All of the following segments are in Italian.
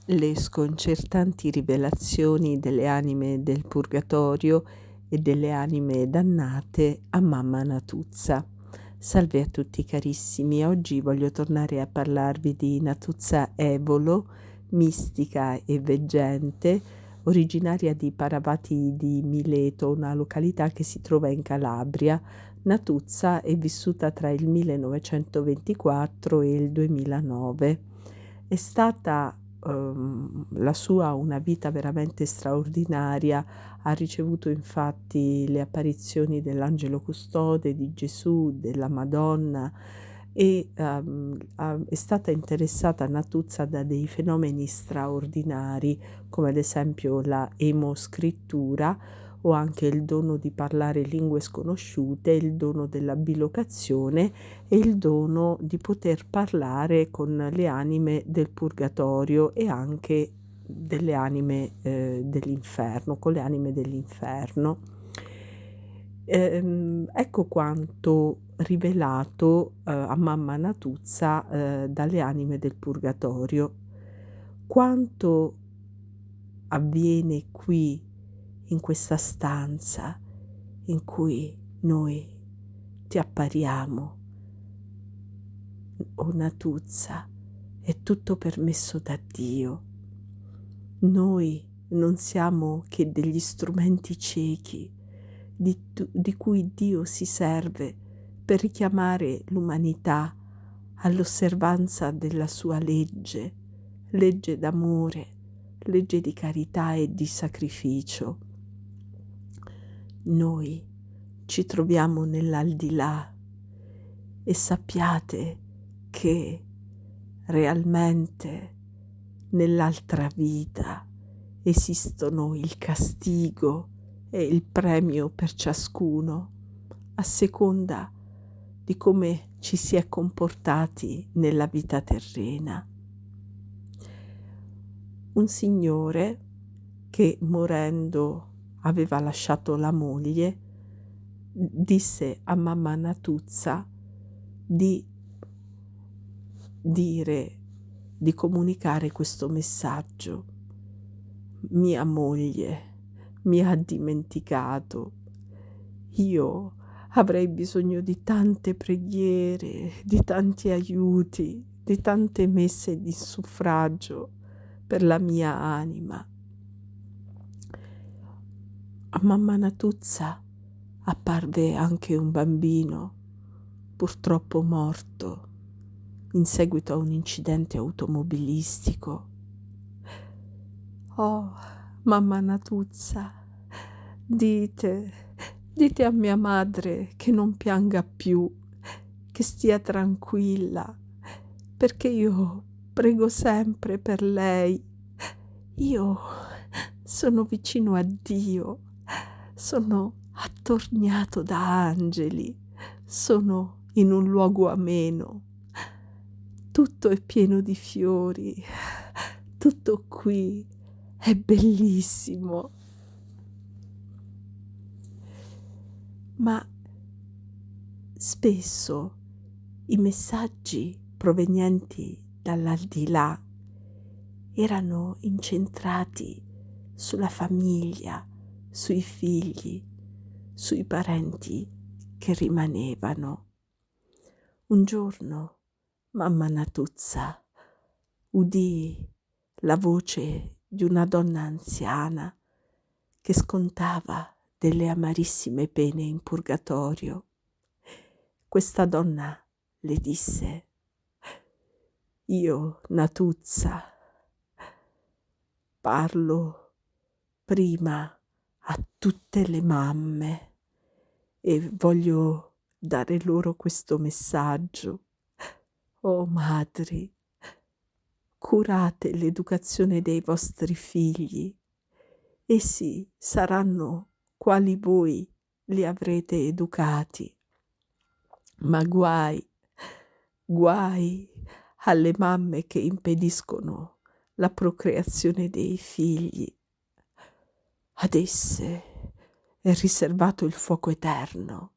Le sconcertanti rivelazioni delle anime del purgatorio e delle anime dannate a Mamma Natuzza. Salve a tutti carissimi, oggi voglio tornare a parlarvi di Natuzza Evolo, mistica e veggente, originaria di Paravati di Mileto, una località che si trova in Calabria. Natuzza è vissuta tra il 1924 e il 2009. È stata la sua una vita veramente straordinaria, ha ricevuto infatti le apparizioni dell'angelo custode, di Gesù, della Madonna e è stata interessata Natuzza da dei fenomeni straordinari come ad esempio la emoscrittura o anche il dono di parlare lingue sconosciute, il dono della bilocazione e il dono di poter parlare con le anime del purgatorio e anche delle anime dell'inferno, con le anime dell'inferno. Ecco quanto rivelato a Mamma Natuzza dalle anime del purgatorio. Quanto avviene qui in questa stanza in cui noi ti appariamo, o Natuzza, è tutto permesso da Dio. Noi non siamo che degli strumenti ciechi di cui Dio si serve per richiamare l'umanità all'osservanza della sua legge, legge d'amore, legge di carità e di sacrificio. Noi ci troviamo nell'aldilà e sappiate che realmente nell'altra vita esistono il castigo e il premio per ciascuno a seconda di come ci si è comportati nella vita terrena. Un signore che morendo aveva lasciato la moglie disse a Mamma Natuzza di comunicare questo messaggio. Mia moglie mi ha dimenticato. Io avrei bisogno di tante preghiere, di tanti aiuti, di tante messe di suffragio per la mia anima. A Mamma Natuzza apparve anche un bambino, purtroppo morto in seguito a un incidente automobilistico. Oh, Mamma Natuzza, dite a mia madre che non pianga più, che stia tranquilla, perché io prego sempre per lei. Io sono vicino a Dio, sono attorniato da angeli, sono in un luogo ameno. Tutto è pieno di fiori, tutto qui è bellissimo. Ma spesso i messaggi provenienti dall'aldilà erano incentrati sulla famiglia, sui figli, sui parenti che rimanevano. Un giorno Mamma Natuzza udì la voce di una donna anziana che scontava delle amarissime pene in purgatorio. Questa donna le disse: io, Natuzza, parlo prima a tutte le mamme e voglio dare loro questo messaggio. Oh madri, curate l'educazione dei vostri figli. Essi saranno quali voi li avrete educati. Ma guai alle mamme che impediscono la procreazione dei figli. Ad esse è riservato il fuoco eterno,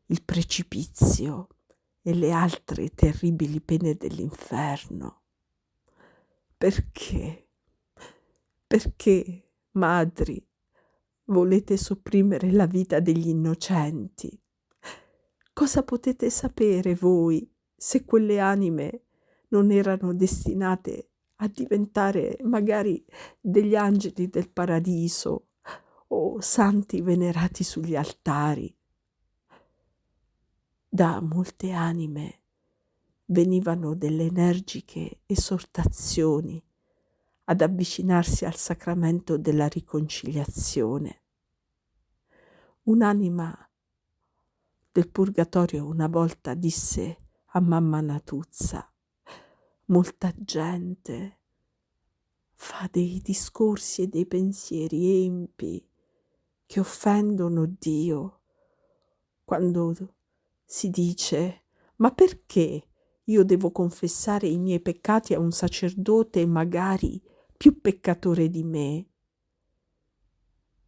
il precipizio e le altre terribili pene dell'inferno. Perché Perché, madri, volete sopprimere la vita degli innocenti? Cosa potete sapere voi se quelle anime non erano destinate a diventare magari degli angeli del paradiso o santi venerati sugli altari? Da molte anime venivano delle energiche esortazioni ad avvicinarsi al sacramento della riconciliazione. Un'anima del purgatorio una volta disse a mamma Natuzza: molta gente fa dei discorsi e dei pensieri empi che offendono Dio quando si dice: ma perché io devo confessare i miei peccati a un sacerdote magari più peccatore di me?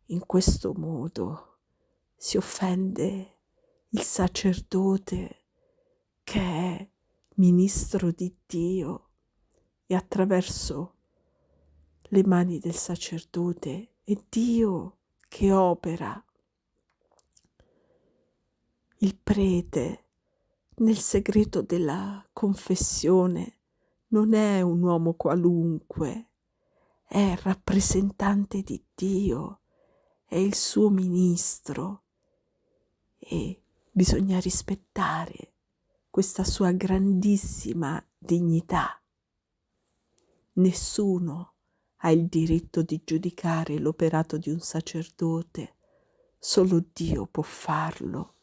In questo modo si offende il sacerdote che è ministro di Dio e attraverso le mani del sacerdote è Dio che opera. Il prete nel segreto della confessione non è un uomo qualunque, è rappresentante di Dio, è il suo ministro e bisogna rispettare questa sua grandissima dignità. Nessuno ha il diritto di giudicare l'operato di un sacerdote, solo Dio può farlo.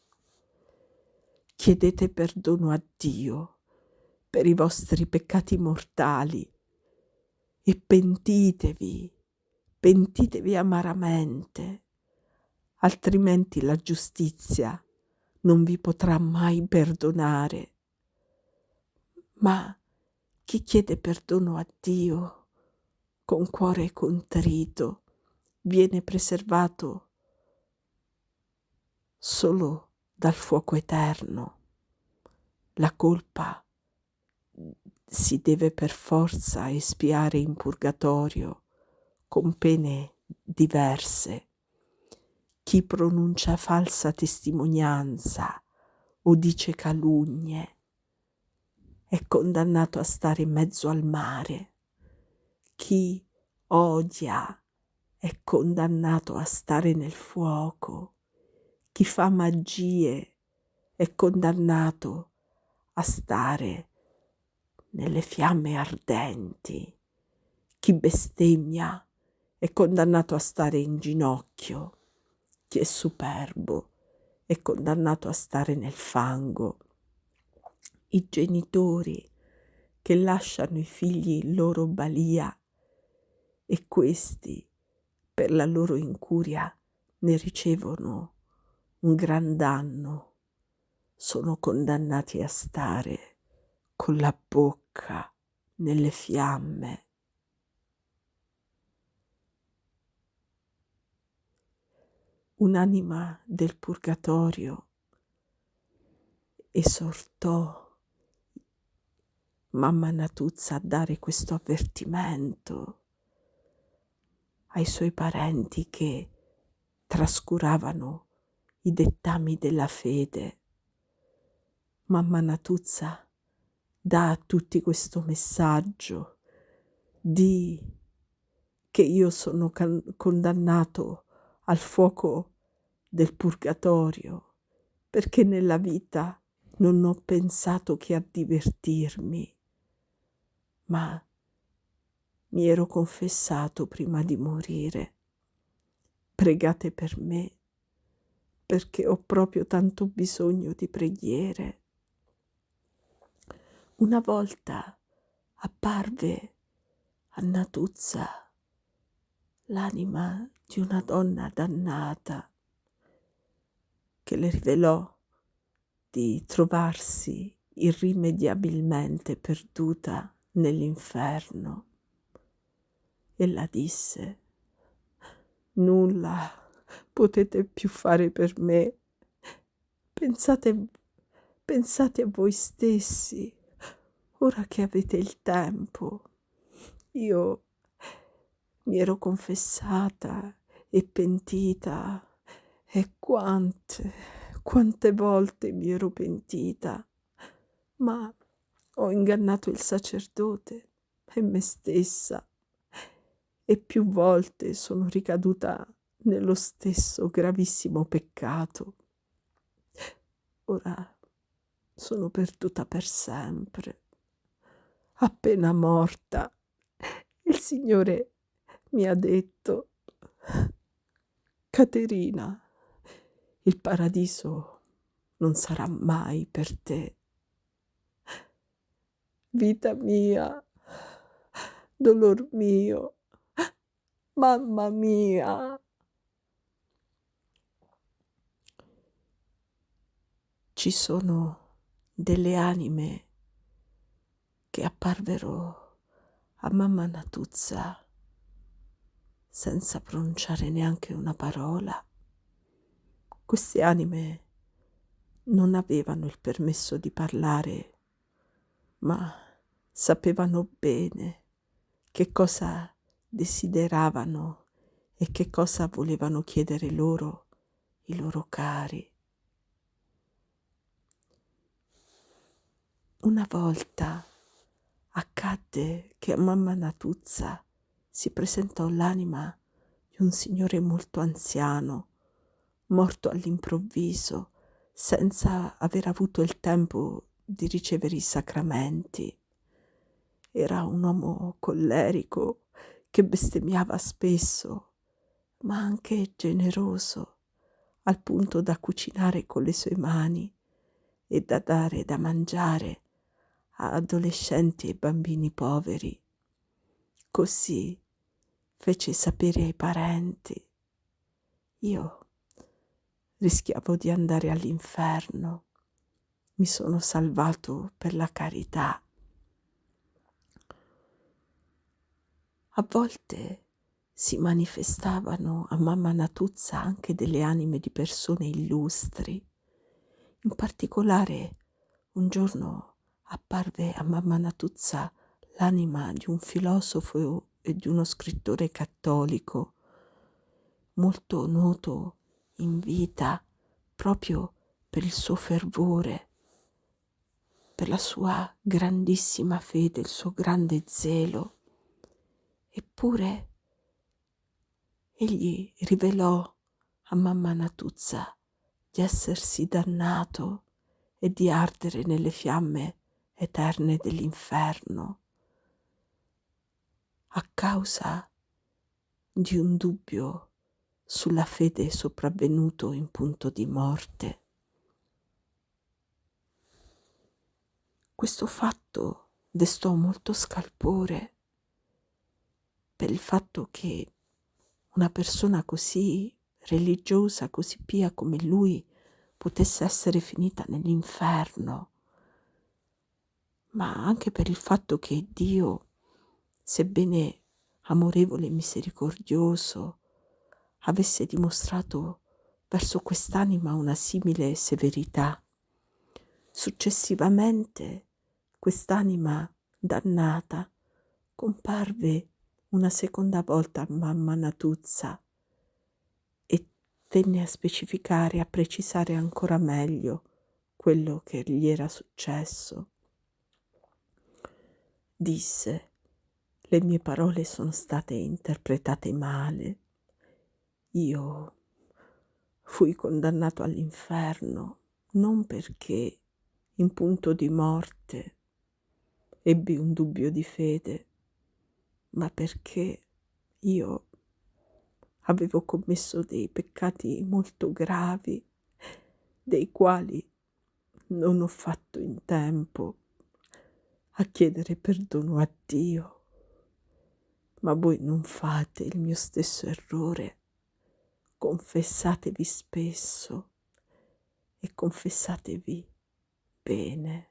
Chiedete perdono a Dio per i vostri peccati mortali e pentitevi amaramente, altrimenti la giustizia non vi potrà mai perdonare. Ma chi chiede perdono a Dio con cuore contrito viene preservato solo dal fuoco eterno. La colpa si deve per forza espiare in purgatorio con pene diverse. Chi pronuncia falsa testimonianza o dice calunnie è condannato a stare in mezzo al mare. Chi odia è condannato a stare nel fuoco. Chi fa magie è condannato a stare nelle fiamme ardenti. Chi bestemmia è condannato a stare in ginocchio. Chi è superbo è condannato a stare nel fango. I genitori che lasciano i figli in loro balia e questi, per la loro incuria, ne ricevono un gran danno, sono condannati a stare con la bocca nelle fiamme. Un'anima del purgatorio esortò mamma Natuzza a dare questo avvertimento ai suoi parenti che trascuravano i dettami della fede. Mamma Natuzza dà a tutti questo messaggio di che io sono condannato al fuoco del purgatorio perché nella vita non ho pensato che a divertirmi, ma mi ero confessato prima di morire. Pregate per me perché ho proprio tanto bisogno di preghiere. Una volta apparve a Natuzza l'anima di una donna dannata che le rivelò di trovarsi irrimediabilmente perduta nell'inferno e la disse: nulla potete più fare per me, pensate a voi stessi, ora che avete il tempo. Io mi ero confessata e pentita, e quante volte mi ero pentita, ma ho ingannato il sacerdote e me stessa, e più volte sono ricaduta nello stesso gravissimo peccato. Ora sono perduta per sempre. Appena morta, il Signore mi ha detto: Caterina, il paradiso non sarà mai per te. Vita mia, dolor mio, mamma mia. Ci sono delle anime che apparvero a mamma Natuzza senza pronunciare neanche una parola. Queste anime non avevano il permesso di parlare, ma sapevano bene che cosa desideravano e che cosa volevano chiedere loro, i loro cari. Una volta accadde che a mamma Natuzza si presentò l'anima di un signore molto anziano, morto all'improvviso, senza aver avuto il tempo di ricevere i sacramenti. Era un uomo collerico che bestemmiava spesso, ma anche generoso, al punto da cucinare con le sue mani e da dare da mangiare a adolescenti e bambini poveri. Così fece sapere ai parenti. Io rischiavo di andare all'inferno. Mi sono salvato per la carità. A volte si manifestavano a mamma Natuzza anche delle anime di persone illustri. In particolare, un giorno apparve a mamma Natuzza l'anima di un filosofo e di uno scrittore cattolico, molto noto in vita proprio per il suo fervore, per la sua grandissima fede, il suo grande zelo. Eppure egli rivelò a mamma Natuzza di essersi dannato e di ardere nelle fiamme eterne dell'inferno a causa di un dubbio sulla fede sopravvenuto in punto di morte. Questo fatto destò molto scalpore per il fatto che una persona così religiosa, così pia come lui, potesse essere finita nell'inferno, ma anche per il fatto che Dio, sebbene amorevole e misericordioso, avesse dimostrato verso quest'anima una simile severità. Successivamente quest'anima dannata comparve una seconda volta a mamma Natuzza e tenne a specificare, a precisare ancora meglio quello che gli era successo. Disse: le mie parole sono state interpretate male. Io fui condannato all'inferno non perché in punto di morte ebbi un dubbio di fede, ma perché io avevo commesso dei peccati molto gravi, dei quali non ho fatto in tempo a chiedere perdono a Dio. Ma voi non fate il mio stesso errore. Confessatevi spesso e confessatevi bene.